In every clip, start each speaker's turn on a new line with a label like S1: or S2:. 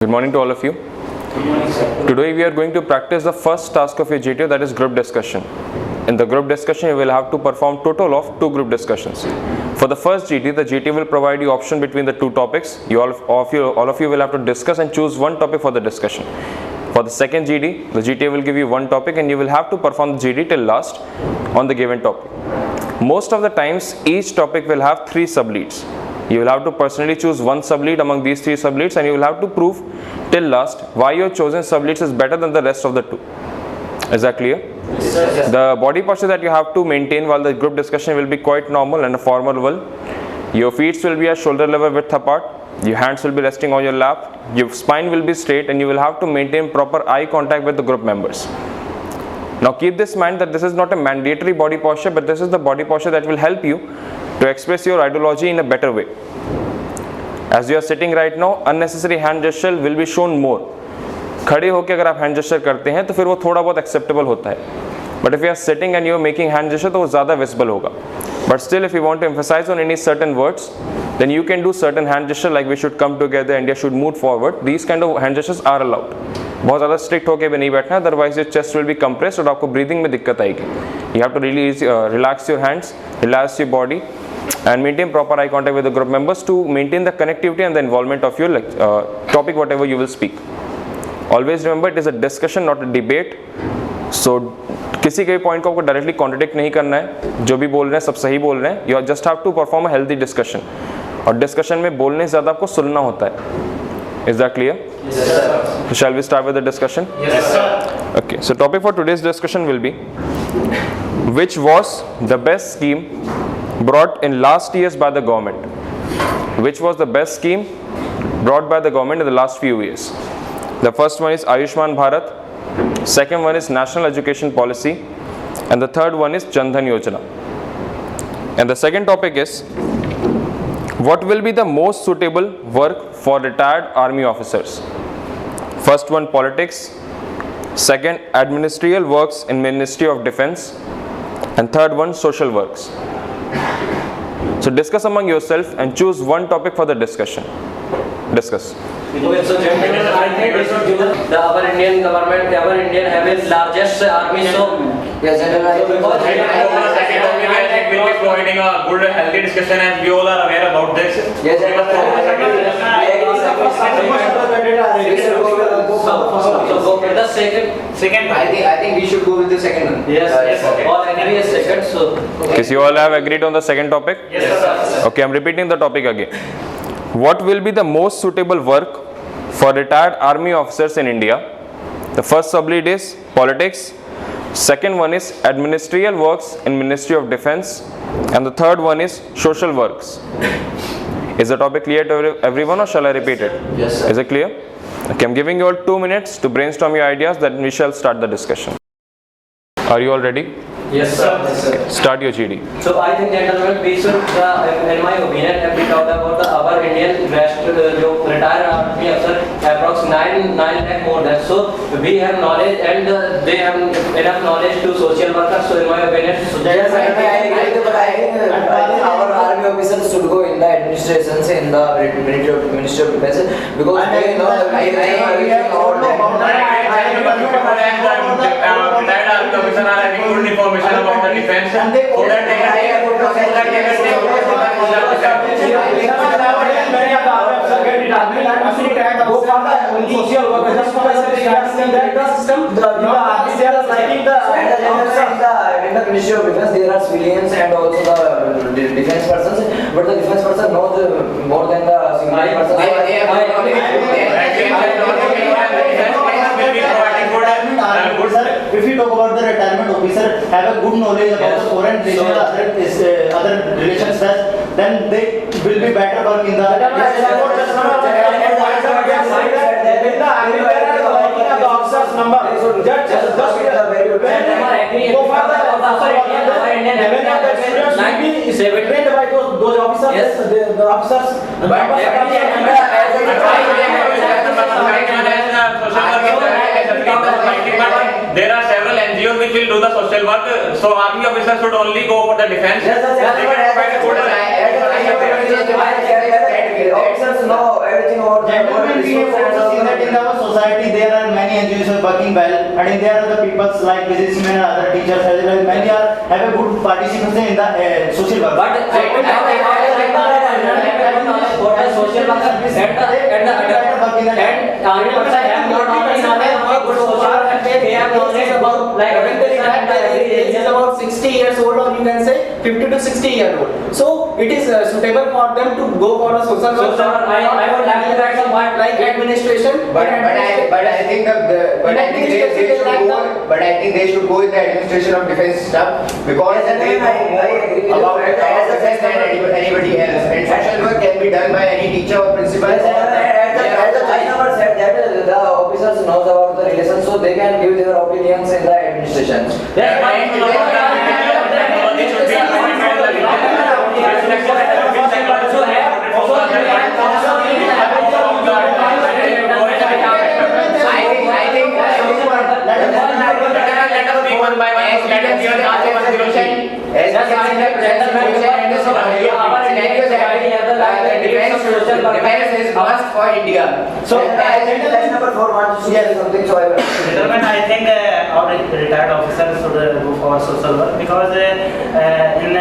S1: Good morning to all of you.
S2: Good morning, sir.
S1: Today we are going to practice the first task of your GTO, that is group discussion. In the group discussion, you will have to perform total of 2 group discussions. For the first GT, the GT will provide you option between the 2 topics. All of you will have to discuss and choose one topic for the discussion. For the second GT, the GT will give you one topic and you will have to perform the GT till last on the given topic. Most of the times, each topic will have 3 subleads. You will have to personally choose one sublead among these 3 subleads and you will have to prove till last why your chosen subleads is better than the rest of the 2. Is that clear?
S2: Yes, sir.
S1: The body posture that you have to maintain while the group discussion will be quite normal and a formal one. Your feet will be at shoulder level width apart. Your hands will be resting on your lap. Your spine will be straight and you will have to maintain proper eye contact with the group members. Now keep this in mind that this is not a mandatory body posture, but this is the body posture that will help you to express your ideology in a better way. As you are sitting right now, unnecessary hand gesture will be shown more. खड़े होकर अगर आप hand gesture करते हैं तो फिर वो थोड़ा बहुत एक्सेप्टेबल होता है, but if you are sitting and you are making hand gesture तो वो ज़्यादा विजिबल होगा. But still if you want to emphasise on any certain words, then you can do certain hand gesture like we should come together, India should move forward. These kind of hand gestures are allowed. बहुत ज़्यादा strict होकर भी नहीं बैठना, otherwise your chest will be compressed और आपको breathing में दिक्कत आएगी. You have to really relax your hands, relax your body and maintain proper eye contact with the group members to maintain the connectivity and the involvement of your topic whatever you will speak. Always remember it is a discussion, not a debate. So किसी के भी point को आपको directly contradict नहीं करना है. जो भी बोल रहे हैं सब सही बोल रहे हैं. You just have to perform a healthy discussion. और डिस्कशन में बोलने से ज़्यादा आपको सुनना होता है. Is that clear?
S2: Yes, sir.
S1: So shall we start with the discussion?
S2: Yes, sir.
S1: Okay. So topic for today's discussion will be, which was the best scheme brought in last years by the government? Which was the best scheme brought by the government in the last few years? The first one is Ayushman Bharat. Second one is National Education Policy. And the third one is Jan Dhan Yojana. And the second topic is, what will be the most suitable work for retired army officers? First one, politics. Second, administrative works in Ministry of Defense. And third one, social works. So discuss among yourself and choose one topic for the discussion. Discuss.
S3: Okay, so gentlemen, I think we should give our Indian government, our Indian have its largest army, so
S2: Yes, sir.
S4: We'll be providing a good, healthy discussion, and we all are aware about this.
S2: Yes, sir.
S3: so go with the second.
S2: I think we should go with the second one.
S3: Yes,
S4: okay.
S3: all agree a second, so
S1: Okay, so you all have agreed on the second topic?
S4: Yes, sir.
S1: Okay, I'm repeating the topic again. What will be the most suitable work for retired army officers in India? The first sublead is politics. Second one is administrative works in Ministry of Defense. And the third one is social works. Is the topic clear to everyone or shall I repeat it?
S2: Yes, sir.
S1: Is it clear? Okay, I'm giving you all 2 minutes to brainstorm your ideas, then we shall start the discussion. Are you all ready?
S3: yes, sir.
S2: Yes, sir.
S1: Start your GD.
S3: So I think gentlemen, we should, in my opinion, if we talk about our Indian rest, जो retired army officer, approx 9 lakh more than. So we have knowledge and they have enough knowledge to social workers. So in my opinion, so
S2: Yes, sir. I think our army officers should go in the administrations in the Ministry of Defense because they know the retired
S4: officer are having good information about the defense, so that they
S2: in the Ministry of Defense there are civilians and also the defense persons, but the defense person knows more than the civilian
S5: If you talk about the retirement officer, have a good knowledge about the foreign relations, other relations, then they will be better work in the.
S4: There are several NGOs which will do the social work, so army officers should only go for the defense. They can provide a good
S2: Officers know everything about
S5: Gentlemen, we have also seen that in our society there are many NGOs who are working well, and in there are the people like businessmen and other teachers as well. Many are have a good participation in the social work.
S3: But social worker and army person have more knowledge about good social work and they have knowledge about like
S6: when the retired age is about 60 years old, or you can say 50 to 60 years old. So it is suitable for them to go for a social work.
S3: So, sir, I would like to add some point
S6: like administration.
S7: But I think they should go with the administration of defense stuff because they know more about defense than anybody else. And social work can be done by any teacher or principal.
S2: As the China was said that the officers knows about the relations, so they can give their opinions in the administration.
S7: Defense is must for India.
S2: So that's number 4 wants to say something, so I will.
S8: Gentlemen, I think our retired officers should go for social work because in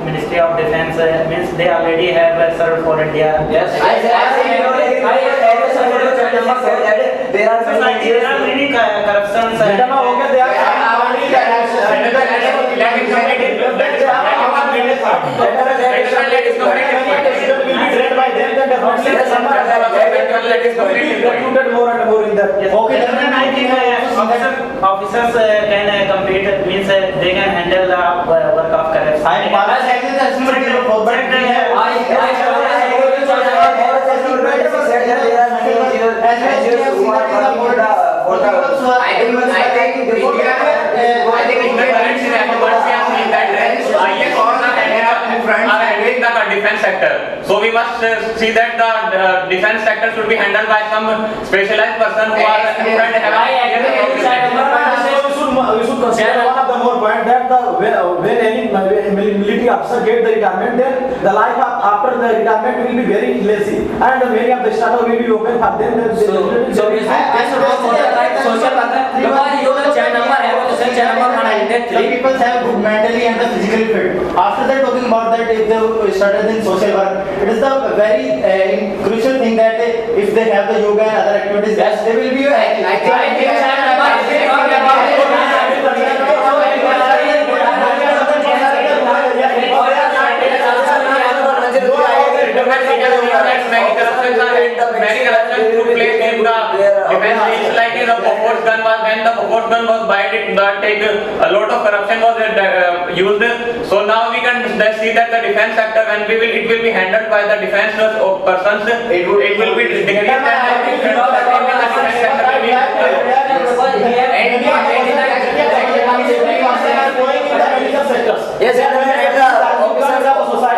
S8: Ministry of Defense means they already have served for India.
S3: yes,
S2: There are
S8: Society, there are many corruptions.
S5: Okay,
S8: Gentlemen, I think officers can compete, means they can handle the work of corruption.
S5: I am Bala Saini, the assistant director for but we have
S4: defense sector. So we must see that the defense sector should be handled by some specialized person who are
S9: we should consider one of the more point that when any military officer get the retirement, then the life after the retirement will be very lazy, and many of the startup will be open for them.
S3: so we social worker because you the chain number have the chain number
S5: some people have good mentally and the physically fit. After that, talking about that, if they started in social work, it is the very crucial thing that if they have the yoga and other activities, yes, they will be.
S4: Many corruptions took place in the defense. It's like the Bofors gun was when the Bofors gun was bought, a lot of corruption was used. So now we can see that the defense sector, when it will be handled by the defense persons, it will be decreased
S2: Yes, and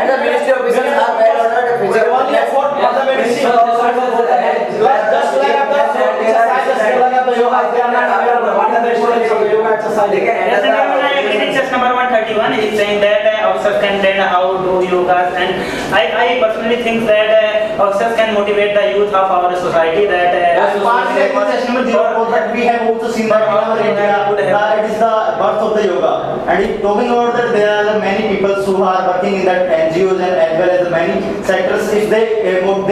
S2: the ministry officers are well ordered.
S9: Only effort for the medicine. Just like the yoga, they are not aware of the what is the yoga exercise.
S8: Yes, and just number 131 is saying that officers can learn how to do yogas, and I personally think that officers can motivate the youth of our society that
S5: we have also seen that in our India, it is the birth of the yoga. And if talking about that, there are many people who are working in that NGOs and as well as many sectors. If they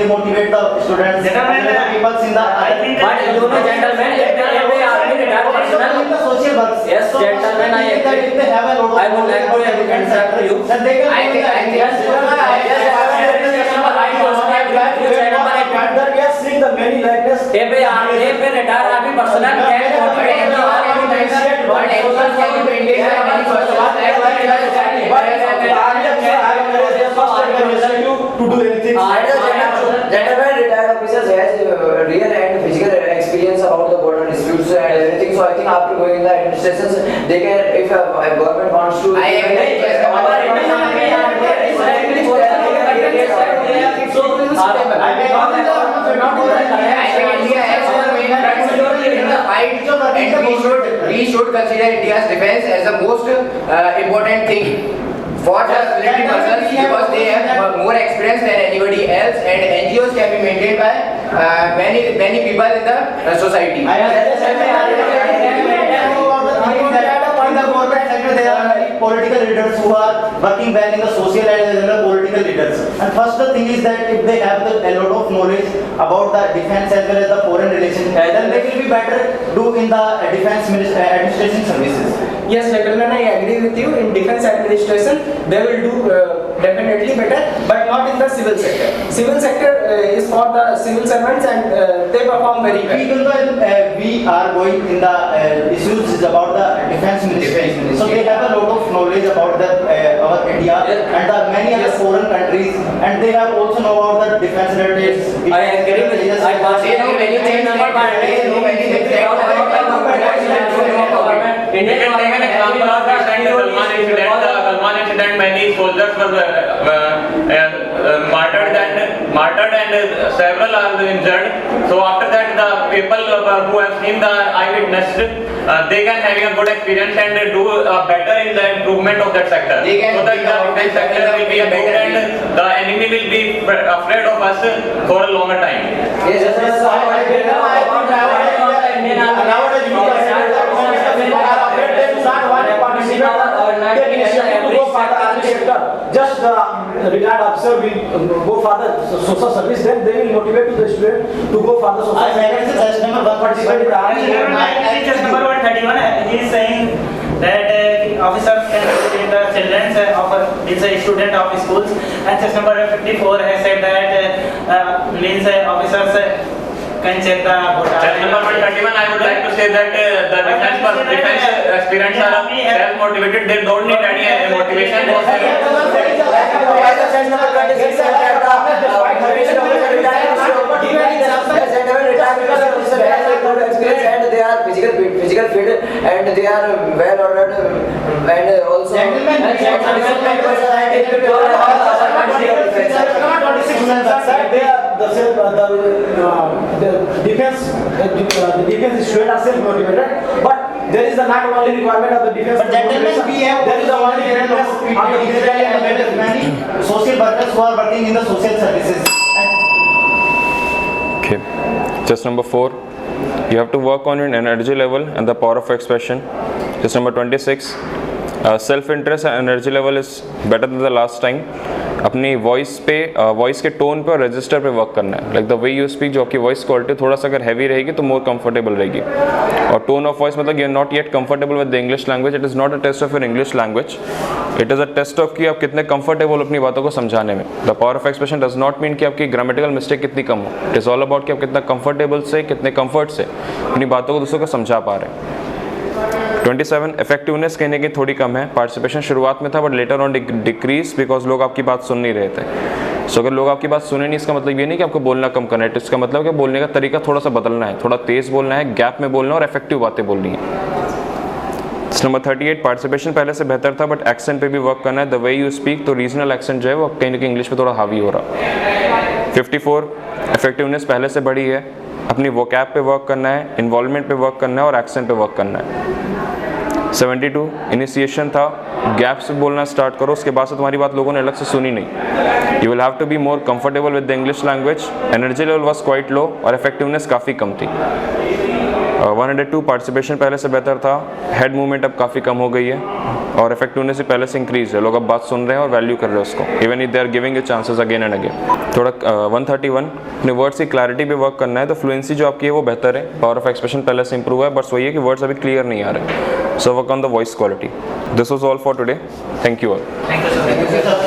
S5: motivate the students,
S8: Gentlemen,
S5: people in the
S8: I think
S3: but you know gentlemen if they are retired personnel
S5: the social work.
S3: Yes, gentlemen, I
S5: that if they have a lot of
S3: I would like to answer you.
S5: then they can
S9: That we are seeing the many likeness.
S3: if a retired army personnel
S9: To do anything.
S2: Gentlemen, retired officers has real and physical experience about the border disputes and everything. So I think after going in the administrations, they can, if a government wants to.
S7: We should consider India's defense as the most important thing for the military persons because they have more experience than anybody else, and NGOs can be maintained by many people in the society.
S5: In the government sector, there are many political leaders who are working well in the social and the political leaders. And first the thing is that if they have a lot of knowledge about the defense as well as the foreign relations, then they will be better do in the defense administration services.
S6: Yes, gentlemen, I agree with you. In defense administration, they will do definitely better, but not in the civil sector. Civil sector is for the civil servants, and they perform very well.
S5: Even though we are going in the issues is about the defense ministry, so they have a lot of knowledge about the our India and the many other foreign countries, and they have also know about the defense related.
S2: I agree with you. I can't say no many things.
S4: Indian take an example of recent Galman incident. The Galman incident, many soldiers were martyred and several are injured. So after that, the people who have seen the eyewitness, they can have a good experience and do better in the improvement of that sector. So that the defense sector will be improved and the enemy will be afraid of us for a longer time.
S2: Yes,
S9: just retired officer will go for the social service, then they will motivate the student to go for the social service.
S8: Test number 131, he is saying that officers can motivate the children of is a student of schools, and test number 54 has said that means officers can check the
S4: Chapter number 131, I would like to say that the defense aspirants are self-motivated. They don't need any motivation.
S2: And they are physical fit, and they are well ordered, and also
S9: the defense students are self-motivated, but there is the not only requirement of the defense.
S5: But gentlemen, we have
S9: there is the only
S5: many social workers who are working in the social services.
S1: Okay. Just number 4. You have to work on your energy level and the power of expression. Just number 26. Self-interest and energy level is better than the last time. अपनी voice के tone पे और register पे work करना है. Like the way you speak, जो आपकी voice quality थोड़ा सा अगर हैवी रहेगी तो मोर कंफर्टेबल रहेगी. और टोन ऑफ वॉइस मतलब you are not yet comfortable with the English language. It is not a test of your English language, it is a test of कि आप कितने कंफर्टेबल अपनी बातों को समझाने में. The power of expression does not mean कि आपकी ग्रामेटिकल मिस्टेक कितनी कम हो. इट इज़ ऑल अबाउट कि आप कितना कंफर्टेबल से, कितने कंफर्ट से अपनी बातों को दूसरों को समझा पा रहे हैं. 27. इफेक्टिवनेस कहीं ना कहीं थोड़ी कम है. पार्टिसिपेशन शुरुआत में था but later on decrease because लोग आपकी बात सुन नहीं रहे थे. सो अगर लोग आपकी बात सुने नहीं, इसका मतलब ये नहीं कि आपको बोलना कम करना है. इसका मतलब कि बोलने का तरीका थोड़ा सा बदलना है, थोड़ा तेज़ बोलना है, गैप में बोलना है और इफेक्टिव बातें बोलनी है. नंबर 38. पार्टिसिपेशन पहले से बेहतर था बट एक्सेंट पे भी वर्क करना है. द वे यू स्पीक, तो रीजनल एक्सेंट जो है वो कहीं ना कहीं इंग्लिश पे थोड़ा हावी हो रहा. 54. इफेक्टिवनेस पहले से बढ़ी है. अपनी वोकैब पे वर्क करना है, इन्वॉल्वमेंट पे वर्क करना है और एक्सेंट पे वर्क करना है. 72. इनिशिएशन था, गैप से बोलना स्टार्ट करो, उसके बाद से तुम्हारी बात लोगों ने अलग से सुनी नहीं. You will have to be more comfortable with the English language. Energy level was quite low और इफेक्टिवनेस काफ़ी कम थी. 102. पार्टिसिपेशन पहले से बेहतर था, हेड मूवमेंट अब काफ़ी कम हो गई है और इफेक्टिवनेस भी पहले से इंक्रीज है. लोग अब बात सुन रहे हैं और वैल्यू कर रहे हैं उसको, even if they are giving you chances again and again. थोड़ा 131. अपने वर्ड्स की क्लैरिटी पे वर्क करना है. तो फ्लुएंसी जो आपकी है वो बेहतर है. पावर ऑफ एक्सप्रेशन पहले से इंप्रूव है, बस वही है कि वर्ड्स अभी क्लियर नहीं आ रहे. So work on the voice quality. This was all for today. Thank you all.
S8: Thank you, sir.